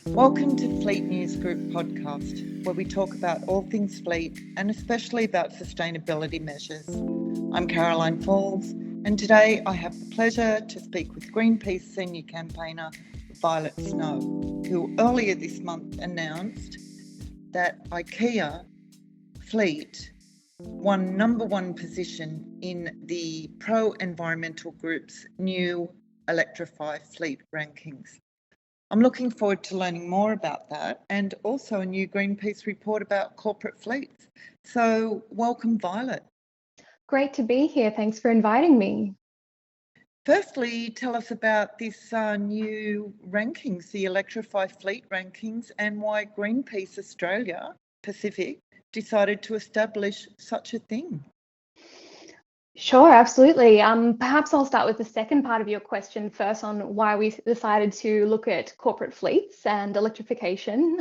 Welcome to Fleet News Group podcast, where we talk about all things fleet and especially about sustainability measures. I'm Caroline Falls, and today I have the pleasure to speak with Greenpeace senior campaigner Violette Snow, who earlier this month announced that IKEA Fleet won number one position in the pro-environmental group's new Electrify Fleet rankings. I'm looking forward to learning more about that and also a new Greenpeace report about corporate fleets. So welcome, Violet. Great to be here. Thanks for inviting me. Firstly, tell us about this new rankings, the Electrify Fleet rankings, and why Greenpeace Australia Pacific decided to establish such a thing. Sure, absolutely. Perhaps I'll start with the second part of your question first on why we decided to look at corporate fleets and electrification.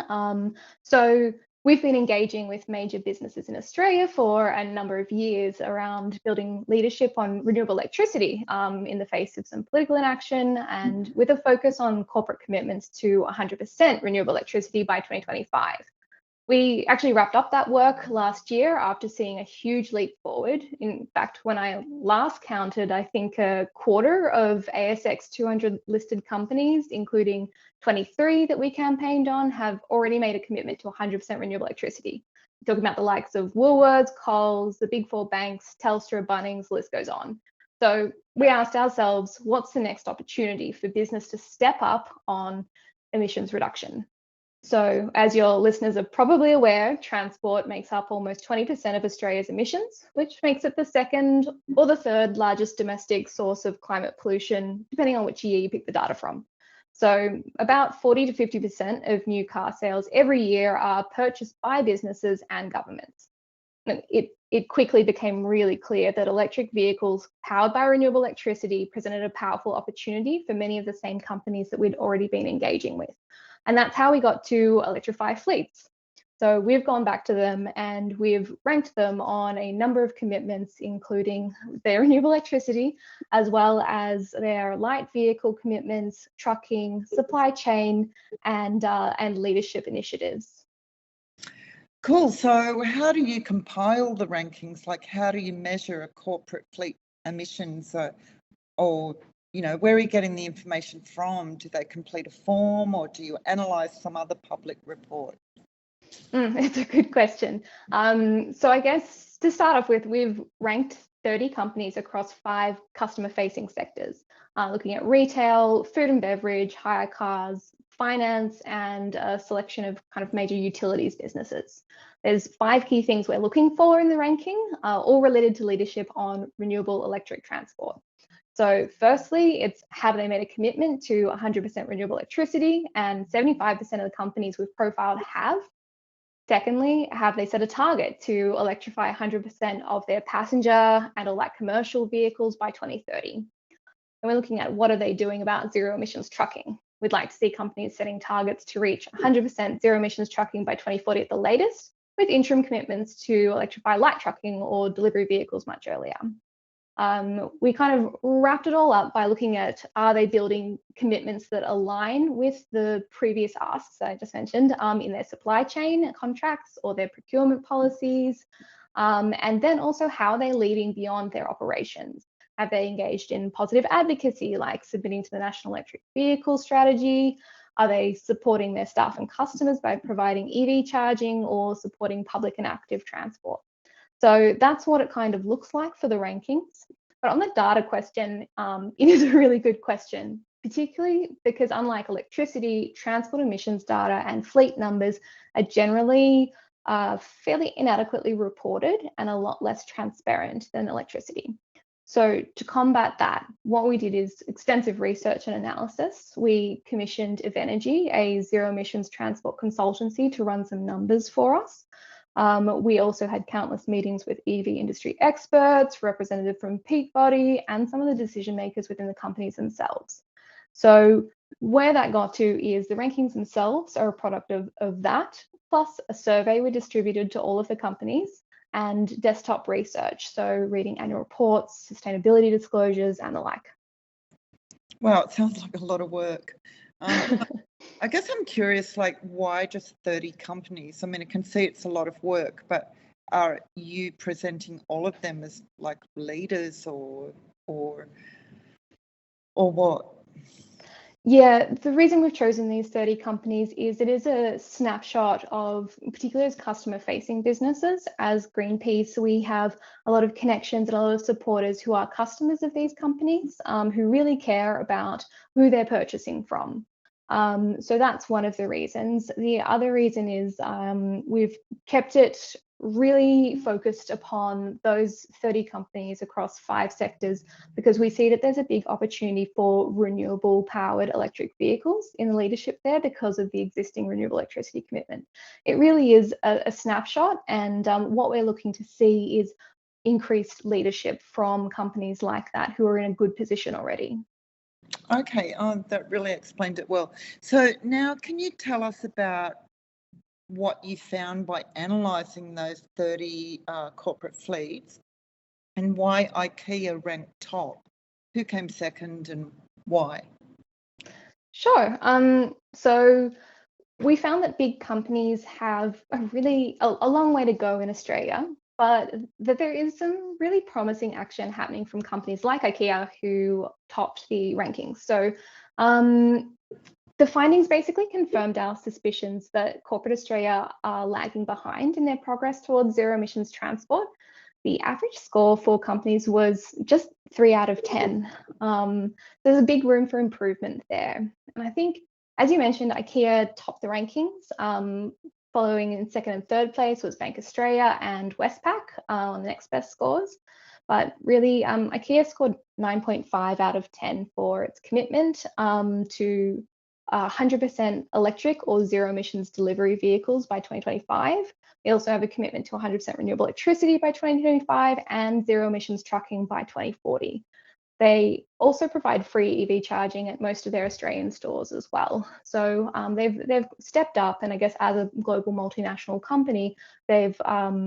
So we've been engaging with major businesses in Australia for a number of years around building leadership on renewable electricity in the face of some political inaction and with a focus on corporate commitments to 100% renewable electricity by 2025. We actually wrapped up that work last year after seeing a huge leap forward. In fact, when I last counted, I think a quarter of ASX 200 listed companies, including 23 that we campaigned on, have already made a commitment to 100% renewable electricity. We're talking about the likes of Woolworths, Coles, the big four banks, Telstra, Bunnings, the list goes on. So we asked ourselves, what's the next opportunity for business to step up on emissions reduction? So as your listeners are probably aware, transport makes up almost 20% of Australia's emissions, which makes it the second or the third largest domestic source of climate pollution, depending on which year you pick the data from. So about 40 to 50% of new car sales every year are purchased by businesses and governments. And it quickly became really clear that electric vehicles powered by renewable electricity presented a powerful opportunity for many of the same companies that we'd already been engaging with. And that's how we got to electrify fleets. So we've gone back to them and we've ranked them on a number of commitments, including their renewable electricity, as well as their light vehicle commitments, trucking, supply chain, and leadership initiatives. Cool. So how do you compile the rankings? Like, how do you measure a corporate fleet emissions or where are you getting the information from? Do they complete a form or do you analyse some other public report? It's a good question. So I guess to start off with, we've ranked 30 companies across 5 customer-facing sectors, looking at retail, food and beverage, hire cars, finance, and a selection of kind of major utilities businesses. There's 5 key things we're looking for in the ranking, all related to leadership on renewable electric transport. So firstly, it's have they made a commitment to 100% renewable electricity, and 75% of the companies we've profiled have. Secondly, have they set a target to electrify 100% of their passenger and all that commercial vehicles by 2030? And we're looking at what are they doing about zero emissions trucking. We'd like to see companies setting targets to reach 100% zero emissions trucking by 2040 at the latest, with interim commitments to electrify light trucking or delivery vehicles much earlier. We kind of wrapped it all up by looking at, are they building commitments that align with the previous asks I just mentioned in their supply chain contracts or their procurement policies, and then also how are they leading beyond their operations? Have they engaged in positive advocacy, like submitting to the National Electric Vehicle Strategy? Are they supporting their staff and customers by providing EV charging or supporting public and active transport? So that's what it kind of looks like for the rankings. But on the data question, it is a really good question, particularly because unlike electricity, transport emissions data and fleet numbers are generally fairly inadequately reported and a lot less transparent than electricity. So to combat that, what we did is extensive research and analysis. We commissioned Evergy, a zero emissions transport consultancy, to run some numbers for us. We also had countless meetings with EV industry experts, representatives from peak body, and some of the decision makers within the companies themselves. So where that got to is the rankings themselves are a product of that, plus a survey we distributed to all of the companies and desktop research, so reading annual reports, sustainability disclosures, and the like. Wow, it sounds like a lot of work. I guess I'm curious, like, why just 30 companies? I mean, I can see it's a lot of work, but are you presenting all of them as like leaders or what? Yeah, the reason we've chosen these 30 companies is it is a snapshot of, particularly as customer-facing businesses. As Greenpeace, we have a lot of connections and a lot of supporters who are customers of these companies, who really care about who they're purchasing from. So that's one of the reasons. The other reason is we've kept it really focused upon those 30 companies across 5 sectors, because we see that there's a big opportunity for renewable powered electric vehicles in the leadership there because of the existing renewable electricity commitment. It really is a snapshot, and what we're looking to see is increased leadership from companies like that who are in a good position already. Okay, that really explained it well. So now can you tell us about what you found by analysing those 30 corporate fleets and why IKEA ranked top? Who came second and why? Sure. So we found that big companies have a long way to go in Australia, but that there is some really promising action happening from companies like IKEA who topped the rankings. So the findings basically confirmed our suspicions that corporate Australia are lagging behind in their progress towards zero emissions transport. The average score for companies was just 3 out of 10. There's a big room for improvement there. And I think, as you mentioned, IKEA topped the rankings. Following in second and third place was Bank Australia and Westpac on the next best scores. But really, IKEA scored 9.5 out of 10 for its commitment to 100% electric or zero emissions delivery vehicles by 2025. They also have a commitment to 100% renewable electricity by 2025 and zero emissions trucking by 2040. They also provide free EV charging at most of their Australian stores as well. So they've stepped up, and I guess as a global multinational company, they've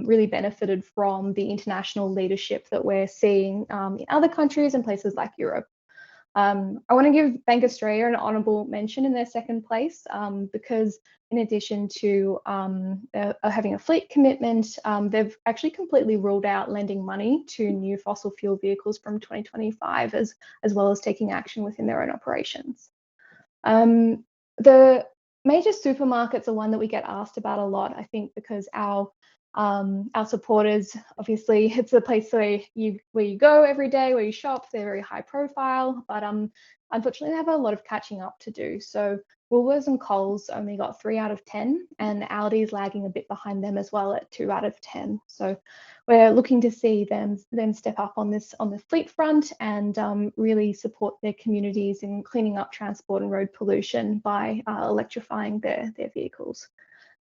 really benefited from the international leadership that we're seeing in other countries and places like Europe. I want to give Bank Australia an honourable mention in their second place, because in addition to having a fleet commitment, they've actually completely ruled out lending money to new fossil fuel vehicles from 2025, as well as taking action within their own operations. The major supermarkets are one that we get asked about a lot, I think, because our supporters, obviously, it's a place where you go every day, where you shop. They're very high profile, but unfortunately, they have a lot of catching up to do. So Woolworths and Coles only got 3 out of 10, and Aldi's lagging a bit behind them as well at 2 out of 10. So we're looking to see them step up on the fleet front and really support their communities in cleaning up transport and road pollution by electrifying their vehicles.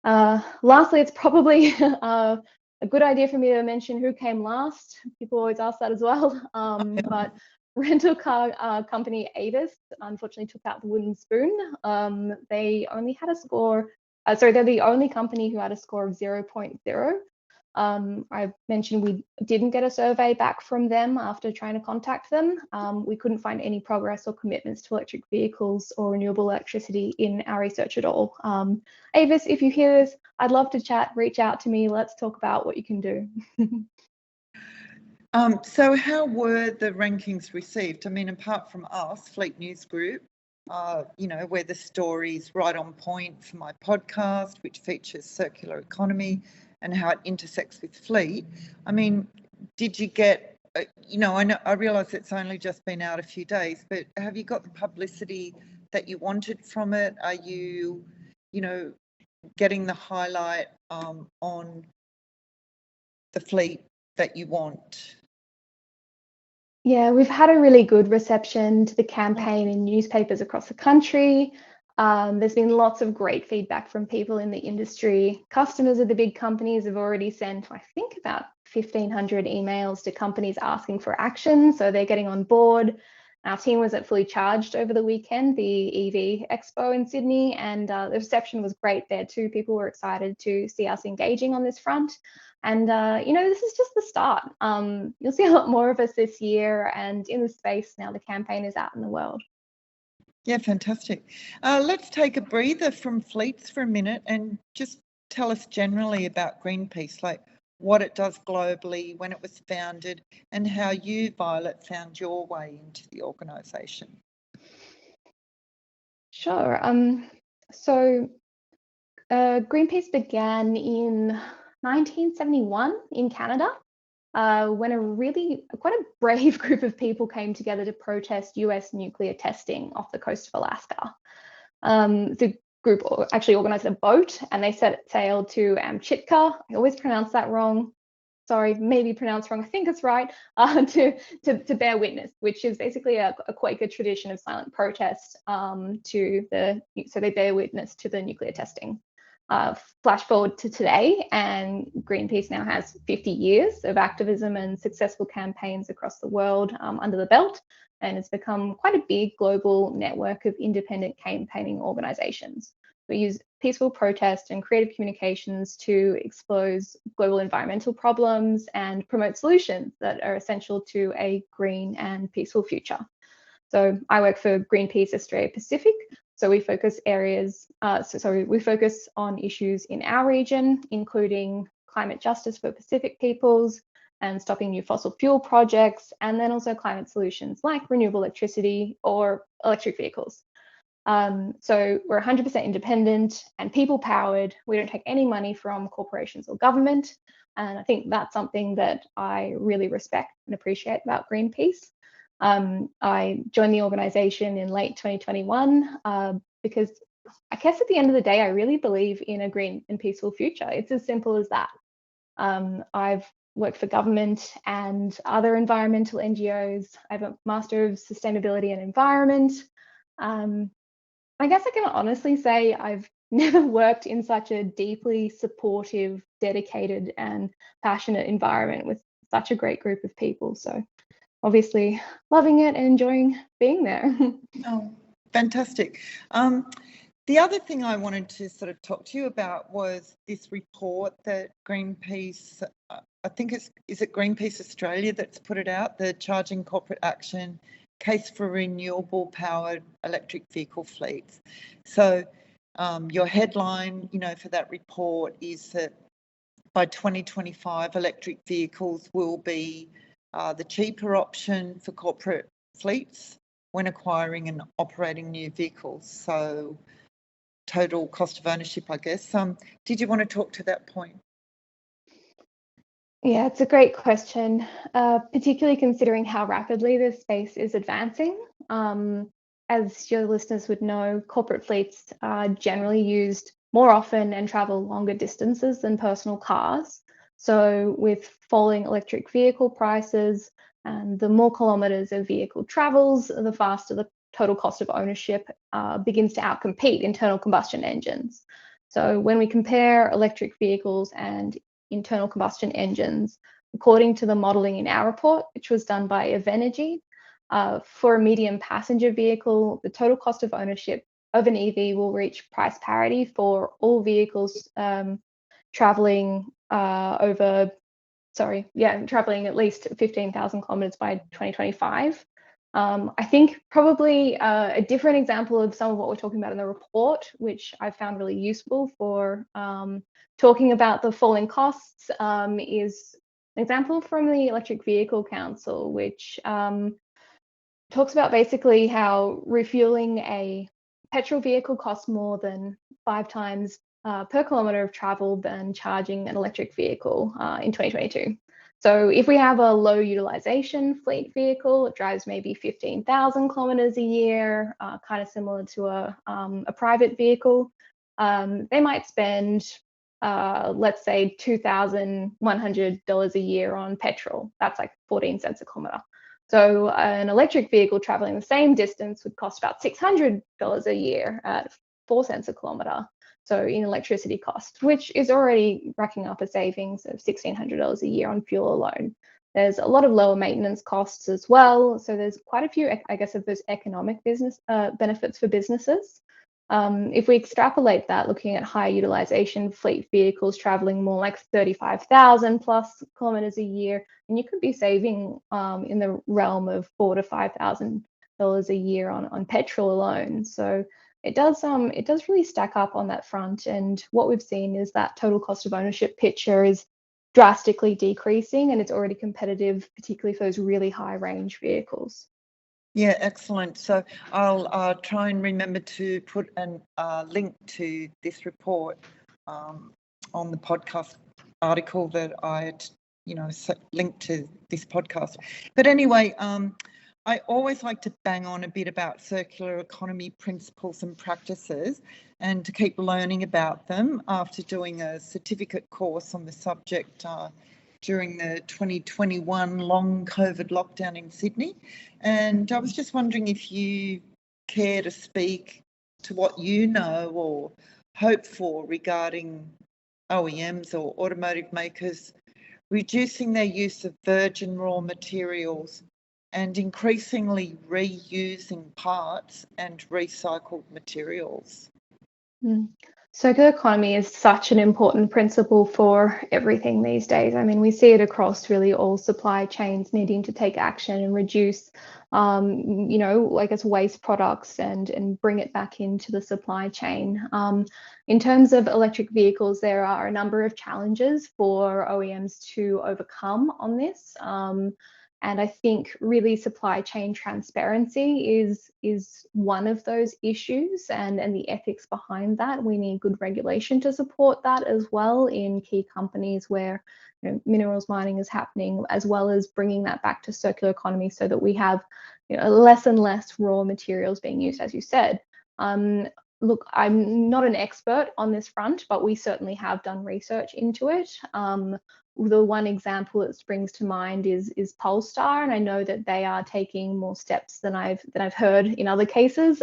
Lastly, it's probably a good idea for me to mention who came last. People always ask that as well. But rental car company Avis unfortunately took out the wooden spoon. They only had a score. They're the only company who had a score of 0.0. I mentioned we didn't get a survey back from them after trying to contact them. We couldn't find any progress or commitments to electric vehicles or renewable electricity in our research at all. Avis, if you hear this, I'd love to chat. Reach out to me. Let's talk about what you can do. So how were the rankings received? I mean, apart from us, Fleet News Group, where the story's right on point for my podcast, which features circular economy and how it intersects with fleet. I mean, did you get, I realise it's only just been out a few days, but have you got the publicity that you wanted from it? Are you, getting the highlight on the fleet that you want? Yeah, we've had a really good reception to the campaign in newspapers across the country. There's been lots of great feedback from people in the industry. Customers of the big companies have already sent, I think, about 1,500 emails to companies asking for action, so they're getting on board. Our team was at Fully Charged over the weekend, the EV Expo in Sydney, and the reception was great there too. People were excited to see us engaging on this front. And, this is just the start. You'll see a lot more of us this year and in the space now the campaign is out in the world. Yeah, fantastic. Let's take a breather from fleets for a minute and just tell us generally about Greenpeace, like what it does globally, when it was founded, and how you, Violet, found your way into the organisation. Sure. So Greenpeace began in 1971 in Canada, when quite a brave group of people came together to protest US nuclear testing off the coast of Alaska. The group actually organized a boat and they set sail to Amchitka. I always pronounce that wrong. Sorry, maybe pronounced wrong. I think it's right. To bear witness, which is basically a Quaker tradition of silent protest. So they bear witness to the nuclear testing. Flash forward to today, and Greenpeace now has 50 years of activism and successful campaigns across the world under the belt, and it's become quite a big global network of independent campaigning organizations. We use peaceful protest and creative communications to expose global environmental problems and promote solutions that are essential to a green and peaceful future. So I work for Greenpeace Australia Pacific. So we focus we focus on issues in our region, including climate justice for Pacific peoples and stopping new fossil fuel projects, and then also climate solutions like renewable electricity or electric vehicles. So we're 100% independent and people powered. We don't take any money from corporations or government. And I think that's something that I really respect and appreciate about Greenpeace. I joined the organization in late 2021 because I guess at the end of the day, I really believe in a green and peaceful future. It's as simple as that. I've worked for government and other environmental NGOs. I have a Master of Sustainability and Environment. I guess I can honestly say I've never worked in such a deeply supportive, dedicated, and passionate environment with such a great group of people. So obviously loving it and enjoying being there. Oh, fantastic. The other thing I wanted to sort of talk to you about was this report that Greenpeace, I think is it Greenpeace Australia that's put it out, the Charging Corporate Action Case for Renewable Powered Electric Vehicle Fleets. So your headline, for that report is that by 2025, electric vehicles will be the cheaper option for corporate fleets when acquiring and operating new vehicles. So total cost of ownership, I guess. Did you want to talk to that point? Yeah, it's a great question, particularly considering how rapidly this space is advancing. As your listeners would know, corporate fleets are generally used more often and travel longer distances than personal cars. So with falling electric vehicle prices and the more kilometers a vehicle travels, the faster the total cost of ownership begins to outcompete internal combustion engines. So when we compare electric vehicles and internal combustion engines, according to the modeling in our report, which was done by Evenergy, for a medium passenger vehicle, the total cost of ownership of an EV will reach price parity for all vehicles traveling traveling at least 15,000 kilometers by 2025. I think probably a different example of some of what we're talking about in the report, which I found really useful for talking about the falling costs, is an example from the Electric Vehicle Council, which talks about basically how refueling a petrol vehicle costs more than 5 times per kilometer of travel than charging an electric vehicle in 2022. So if we have a low utilization fleet vehicle, it drives maybe 15,000 kilometers a year, kind of similar to a private vehicle. They might spend, let's say, $2,100 a year on petrol. That's like 14 cents a kilometer. So an electric vehicle traveling the same distance would cost about $600 a year at 4 cents a kilometer. So in electricity cost, which is already racking up a savings of $1,600 a year on fuel alone. There's a lot of lower maintenance costs as well. So there's quite a few, I guess, of those economic business benefits for businesses. If we extrapolate that, looking at high utilization fleet vehicles traveling more like 35,000 plus kilometers a year, and you could be saving in the realm of $4,000 to $5,000 a year on petrol alone. So it does really stack up on that front. And what we've seen is that total cost of ownership picture is drastically decreasing, and it's already competitive, particularly for those really high range vehicles. Yeah, excellent. So I'll try and remember to put a link to this report on the podcast article that I had, linked to this podcast. But anyway, I always like to bang on a bit about circular economy principles and practices, and to keep learning about them after doing a certificate course on the subject during the 2021 long COVID lockdown in Sydney. And I was just wondering if you care to speak to what you know or hope for regarding OEMs or automotive makers reducing their use of virgin raw materials and increasingly reusing parts and recycled materials. Circular economy is such an important principle for everything these days. I mean, we see it across really all supply chains needing to take action and reduce, waste products and bring it back into the supply chain. In terms of electric vehicles, there are a number of challenges for OEMs to overcome on this. And I think really supply chain transparency is one of those issues, and the ethics behind that. We need good regulation to support that as well in key companies where minerals mining is happening, as well as bringing that back to circular economy so that we have less and less raw materials being used, as you said. Look, I'm not an expert on this front, but we certainly have done research into it. The one example that springs to mind is Polestar, and I know that they are taking more steps than I've heard in other cases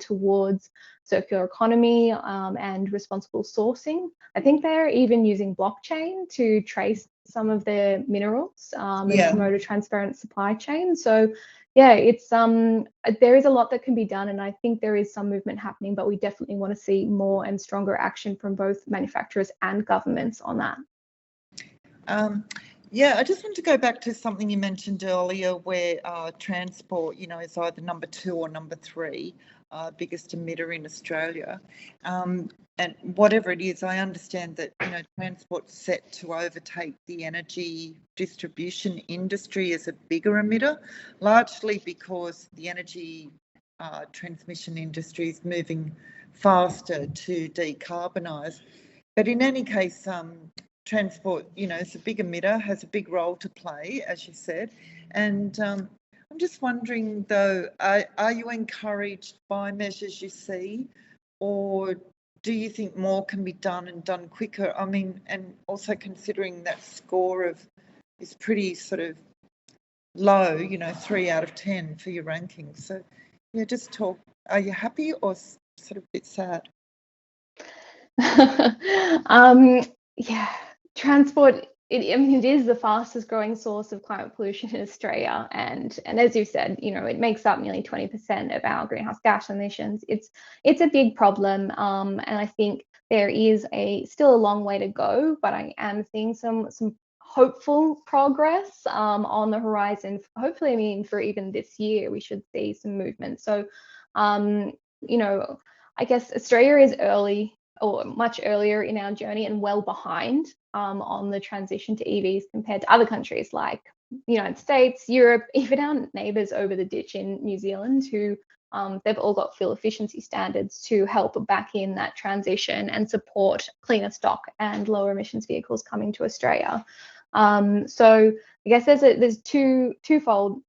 towards circular economy and responsible sourcing. I think they're even using blockchain to trace some of their minerals and promote a transparent supply chain. So yeah, it's there is a lot that can be done, and I think there is some movement happening, but we definitely want to see more and stronger action from both manufacturers and governments on that. I just want to go back to something you mentioned earlier, where transport, is either number 2 or number 3 biggest emitter in Australia. And whatever it is, I understand that transport's set to overtake the energy distribution industry as a bigger emitter, largely because the energy transmission industry is moving faster to decarbonise. But in any case, transport, is a big emitter, has a big role to play, as you said. And I'm just wondering, though, are you encouraged by measures you see, or do you think more can be done and done quicker? I mean, and also considering that score is pretty sort of low, 3 out of 10 for your rankings. So, just talk. Are you happy or sort of a bit sad? Transport, it is the fastest growing source of climate pollution in Australia, and as you said, it makes up nearly 20% of our greenhouse gas emissions. It's a big problem, and I think there is still a long way to go, but I am seeing some hopeful progress on the horizon. Hopefully, for even this year, we should see some movement. So, I guess Australia is early, or much earlier in our journey, and well behind on the transition to EVs compared to other countries like the United States, Europe, even our neighbours over the ditch in New Zealand, who they've all got fuel efficiency standards to help back in that transition and support cleaner stock and lower emissions vehicles coming to Australia. So I guess there's twofold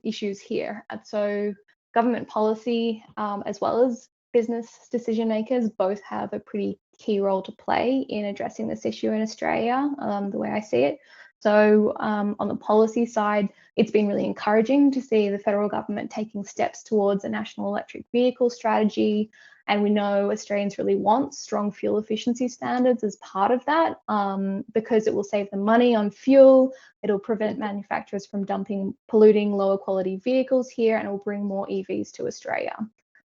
issues here. So government policy as well as business decision makers both have a pretty key role to play in addressing this issue in Australia, the way I see it. So on the policy side, it's been really encouraging to see the federal government taking steps towards a national electric vehicle strategy. And we know Australians really want strong fuel efficiency standards as part of that, because it will save them money on fuel. It'll prevent manufacturers from dumping polluting, lower quality vehicles here, and it will bring more EVs to Australia.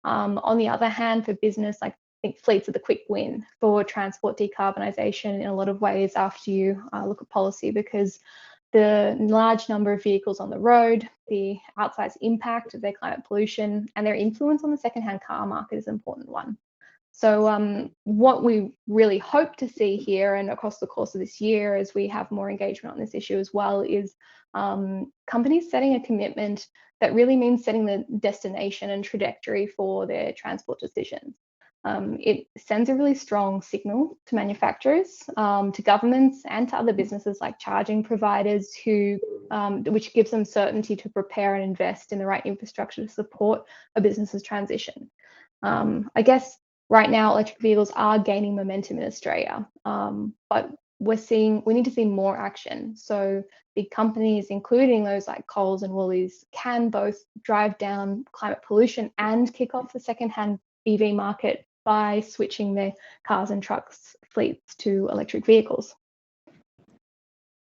On the other hand, for business, I think fleets are the quick win for transport decarbonisation in a lot of ways after you look at policy, because the large number of vehicles on the road, the outsized impact of their climate pollution, and their influence on the secondhand car market is an important one. So what we really hope to see here and across the course of this year, as we have more engagement on this issue as well, is companies setting a commitment that really means setting the destination and trajectory for their transport decisions. It sends a really strong signal to manufacturers, to governments, and to other businesses like charging providers, which gives them certainty to prepare and invest in the right infrastructure to support a business's transition. I guess right now, electric vehicles are gaining momentum in Australia, but we need to see more action. So big companies, including those like Coles and Woolies, can both drive down climate pollution and kick off the secondhand EV market by switching their cars and trucks fleets to electric vehicles.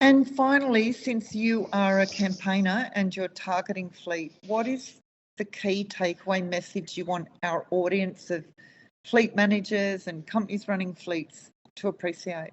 And finally, since you are a campaigner and you're targeting fleet, what is the key takeaway message you want our audience of fleet managers and companies running fleets to appreciate?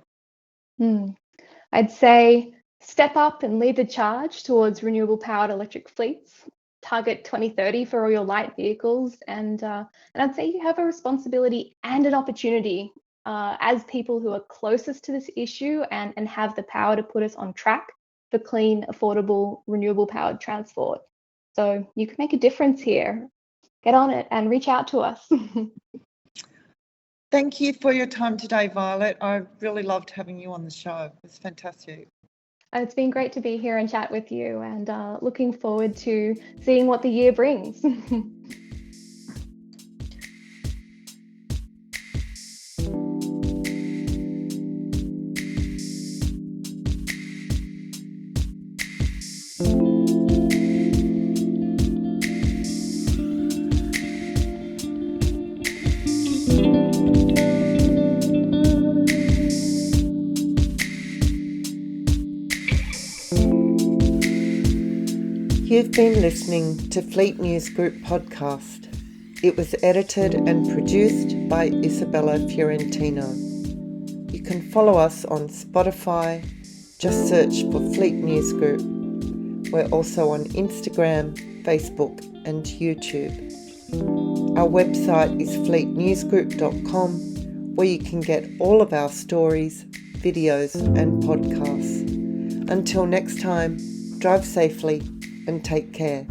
I'd say step up and lead the charge towards renewable powered electric fleets. Target 2030 for all your light vehicles, and I'd say you have a responsibility and an opportunity as people who are closest to this issue and have the power to put us on track for clean, affordable, renewable powered transport. So you can make a difference here. Get on it and reach out to us. Thank you for your time today, Violet. I really loved having you on the show. It was fantastic. It's been great to be here and chat with you, and looking forward to seeing what the year brings. You've been listening to Fleet News Group podcast. It was edited and produced by Isabella Fiorentino. You can follow us on Spotify. Just search for Fleet News Group. We're also on Instagram, Facebook and YouTube. Our website is fleetnewsgroup.com, where you can get all of our stories, videos and podcasts. Until next time, drive safely and take care.